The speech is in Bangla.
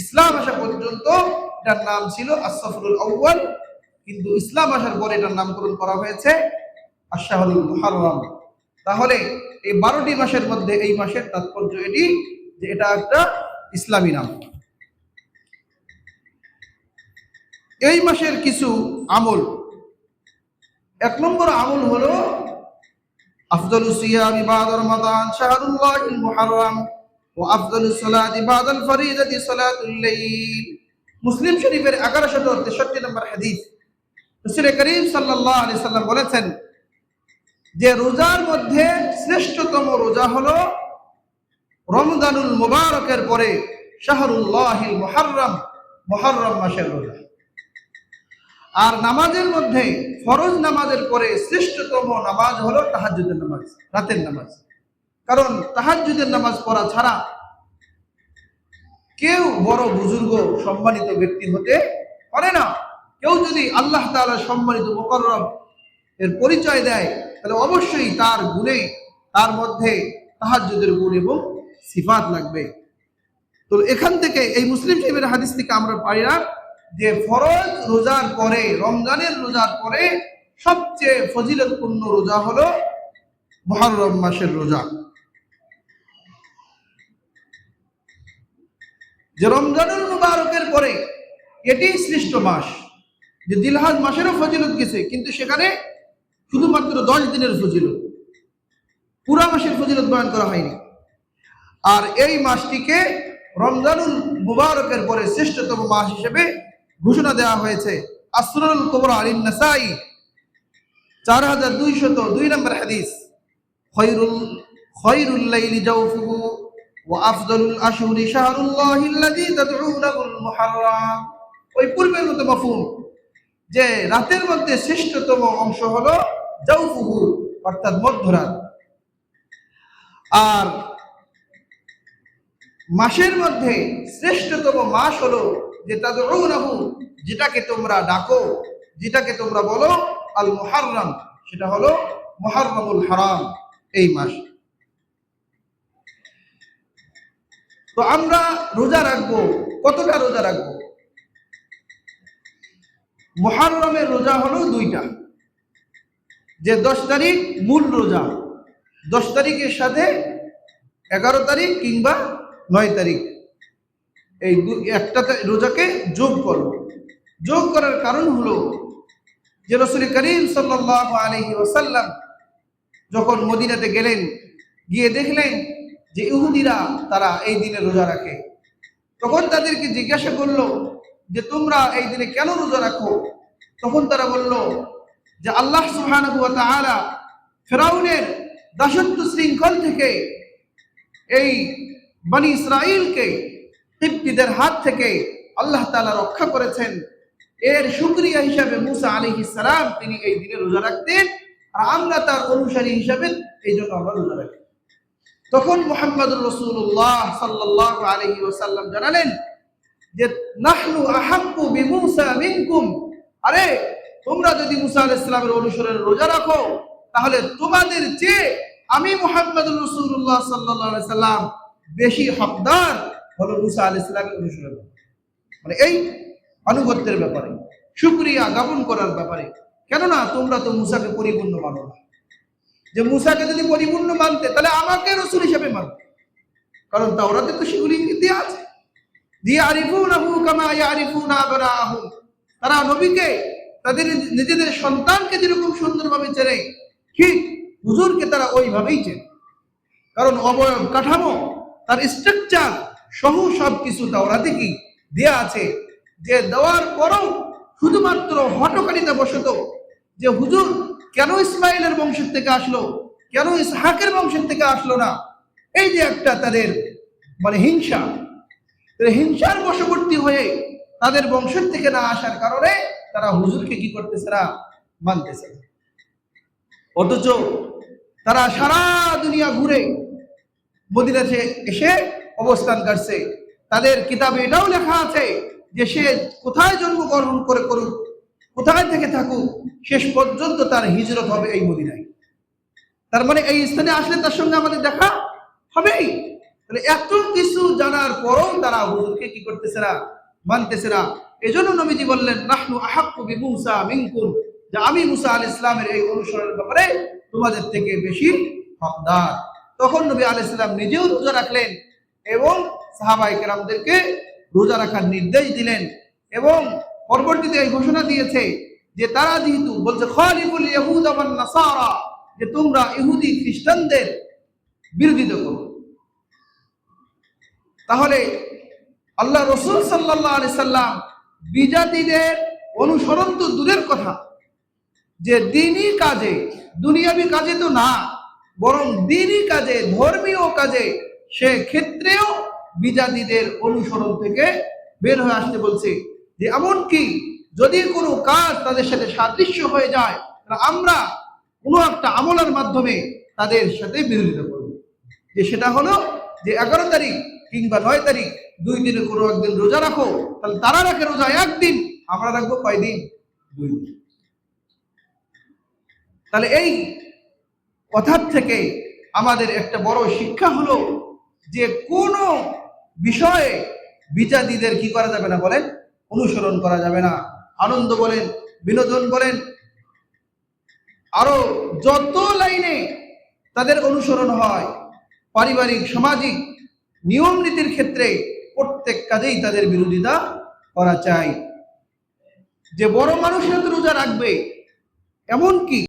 ইসলাম আসা পর্যন্ত এটার নাম ছিল আস-সফরুল আউয়াল, কিন্তু ইসলাম আসার পরে এটার নামকরণ করা হয়েছে আশ-শাহরুল মুহাররম। তাহলে এই 12টি মাসের মধ্যে এই মাসের তাৎপর্য এটি যে এটা একটা ইসলামী নাম। এই মাসের কিছু আমল, 1 নম্বর আমল হলো আফদালুস সিয়ামি বা'দা রমাদান শাহরুল্লাহিল মুহাররম ওয়া আফদালুস সালাতি বা'দাল ফরিদাতি সালাতুল লাইল। মুসলিম শরীফের 1163 নম্বর হাদিস, রাসূল করিম সাল্লাল্লাহু আলাইহি সাল্লাম বলেছেন যে রোজার মধ্যে শ্রেষ্ঠতম রোজা হলো রমজানুল মুবারকের পরে শাহরুল্লাহিল মুহাররম, মুহররম মাসের রোজা। আর নামাজের মধ্যে ফরজ নামাজের পরে শ্রেষ্ঠতম নামাজ হলো তাহাজ্জুদের নামাজ, রাতের নামাজ। কারণ তাহাজ্জুদের নামাজ পড়া ছাড়া কেউ বড় বুজুর্গ সম্মানিত ব্যক্তি হতে পারে না। কেউ যদি আল্লাহ তাআলার সম্মানিত মুকাররম এর পরিচয় দেয় তাহলে অবশ্যই তার গুণে, তার মধ্যে তাহাজ্জুদের গুণ এবং সিফাত লাগবে। তো এখান থেকে এই মুসলিম শরীফের হাদিস থেকে আমরা পাই না যে ফরজ রোজার পরে, রমজানের রোজার পরে সবচেয়ে ফজিলতপূর্ণ রোজা হলো মুহররম মাসের রোজা। যে রমজানুল মুবারকের পরে এটি শ্রেষ্ঠ মাস। যে জিলহজ মাসেরও ফজিলত গেছে, কিন্তু সেখানে শুধুমাত্র 10 দিনের ফজিলত, পুরা মাসের ফজিলত বয়ান করা হয়নি। আর এই মাসটিকে রমজানুল মুবারকের পরে শ্রেষ্ঠতম মাস হিসেবে ঘোষণা দেওয়া হয়েছে। আসনুল কুবরা আলিন নাসাই 4202 নম্বর হাদিস, খায়রুল লাইলি জাওফুহু ওয়া আফদালুল আশহুরি শাহরুল্লাহিল্লাযী তাদউনাহুল মুহাররম। ওই পূর্বের মতো মাফহুম যে রাতের মধ্যে শ্রেষ্ঠতম অংশ হলো জাওফুহু, অর্থাৎ মধ্যরাত। আর মাসের মধ্যে শ্রেষ্ঠতম মাস হলো যে তাদউনাহু, যেটাকে তোমরা ডাকো, যেটাকে তোমরা বলো আল মুহাররম, সেটা হলো মুহাররমুল হারাম, এই মাস। তো আমরা রোজা রাখবো, কতটা রোজা রাখবো? মুহররমের রোজা হলো 2টা, যে 10 তারিখ মূল রোজা, 10 তারিখের সাথে 11 তারিখ কিংবা 9 তারিখ, এই একটা রোজাকে যোগ করব। যোগ করার কারণ হলো যে রাসূল করিম সাল্লাল্লাহু আলাইহি ওয়াসাল্লাম যখন মদিনাতে গেলেন, গিয়ে দেখলেন যে ইহুদিরা তারা এই দিনে রোজা রাখে। তখন তাদেরকে জিজ্ঞাসা করলো যে তোমরা এই দিনে কেন রোজা রাখো? তখন তারা বলল যে আল্লাহ সুবহানাহু ওয়া তাআলা ফিরাউনের দাসত্ব শৃঙ্খল থেকে এই বনি ইসরাইলকে কিবতীদের হাত থেকে আল্লাহ তাআলা রক্ষা করেছেন। এর শুকরিয়া হিসাবে মুসা আলাইহিস সালাম তিনি এই দিনে রোজা রাখতেন, আর আমরা তার অনুসারী হিসাবে এই জন্য আমরা রোজা রাখি। তখন মুহাম্মদুর রাসূলুল্লাহ সাল্লাল্লাহু আলাইহি ওয়াসাল্লাম জানালেন যে নাহনু আহাক্কু বিমুসা মিনকুম, আরে তোমরা যদি মুসা আলাইহিস সালামের অনুসরণে রোজা রাখো তাহলে তোমাদের চেয়ে আমি মুহাম্মদুর রাসূলুল্লাহ সাল্লাল্লাহু আলাইহি সাল্লাম বেশি হকদার হলো মুসা আলাইহিস সালামের অনুসরণ। মানে এই আনুগত্যের ব্যাপারে, শুকরিয়া জ্ঞাপন করার ব্যাপারে। কেননা তোমরা তো মুসাকে পরিপূর্ণ মানো না। যে মুসাকে যদি পরিপূর্ণ মানতে তাহলে আমাকে রাসূল হিসেবে মানতে, কারণ তাওরাতে তো সেগুলি দেয়া আছে। ইয়ারিফুনাহু কামা ইয়ারিফুনা আবনাআহুম, তারা নবীকে তাদের নিজেদের সন্তানকে যেরকম সুন্দরভাবে চেনে, ঠিক হুজুরকে তারা ওইভাবেই চেনে। কারণ অবয়ব কাঠামো, তার স্ট্রাকচার সহ সবকিছু তাওরাতে কি দেয়া আছে। যে দেওয়ার পরও শুধুমাত্র হটকারিতা বশত যে হুজুর কেন ইসমাইলের বংশের থেকে আসলো, কেন ইসহাকের বংশের থেকে আসলো না, এই যে একটা তাদের মানে হিংসা, হিংসার বশবর্তী হয়ে তাদের বংশের থেকে না আসার কারণে তারা হুজুরকে কি করতেছে না, মানতেছে না। অথচ তারা সারা দুনিয়া ঘুরে মদিনাতে এসে অবস্থান করছে। তাদের কিতাবে এটাও লেখা আছে যে সে কোথায় জন্মগ্রহণ করে করুক, কোথায় থেকে থাকুক, শেষ পর্যন্ত তার হিজরত হবে এই মদিনায়। তার মানে এই স্থানে আসলে তার সঙ্গে আমাদের দেখা হবেই। তাহলে এত কিছু জানার পরও তারা হুজুরকে কি করতেছে না, মানতেছে না। এজন্য নবীজি বললেন, নাহনু আহাক্কু বিমূসা মিনকুম, যে আমি মুসা আলাইহিস সালামের এই অনুসরণের ব্যাপারে তোমাদের থেকে বেশি হকদার। তখন নবী আলাইহিস সালাম নিজেও রোজা রাখলেন এবং সাহাবায়ে কেরামদেরকে রোজা রাখার নির্দেশ দিলেন এবং পরবর্তীতে এই ঘোষণা দিয়েছে যে তারা যেহেতু বলছে খালিফুল ইয়াহুদ ওয়ান নাসারা, যে তোমরা ইহুদি খ্রিস্টানদের বিরোধিতা করো। তাহলে আল্লাহ রসুল সাল্লাল্লাহু আলাইহি সাল্লাম বিজাতিদের অনুসরণ তো দূরের কথা, যে দ্বীনি কাজে, দুনিয়াবি কাজে তো না, বরং দ্বীনি কাজে, ধর্মীয় কাজে, সে ক্ষেত্রেও বিজাতিদের অনুসরণ থেকে বের হয়ে আসতে বলছে। যে এমনকি যদি কোনো কাজ তাদের সাথে সাদৃশ্য হয়ে যায়, তাহলে আমরা কোনো একটা আমলের মাধ্যমে তাদের সাথে বিরোধিতা করব। যে সেটা হলো যে 11 তারিখ কিংবা 9 তারিখ, 2 দিনে কোনো একদিন রোজা রাখো, তাহলে তারা রাখে রোজা একদিন, আমরা রাখবো কয়দিন? 2 দিন। তাহলে এই কথার থেকে আমাদের একটা বড় শিক্ষা হলো যে কোনো বিষয়ে বিজাতিদের কি করা যাবে না বলেন, অনুসরণ করা যাবে না। আনন্দ বলেন, বিনোদন বলেন, আরো যত লাইনে তাদের অনুসরণ হয়, পারিবারিক সামাজিক নিয়ম নীতির ক্ষেত্রে প্রত্যেক কাজেই তাদের বিরোধিতা করা চাই। যে বড় মানুষরা তো রোজা রাখবে, এমনকি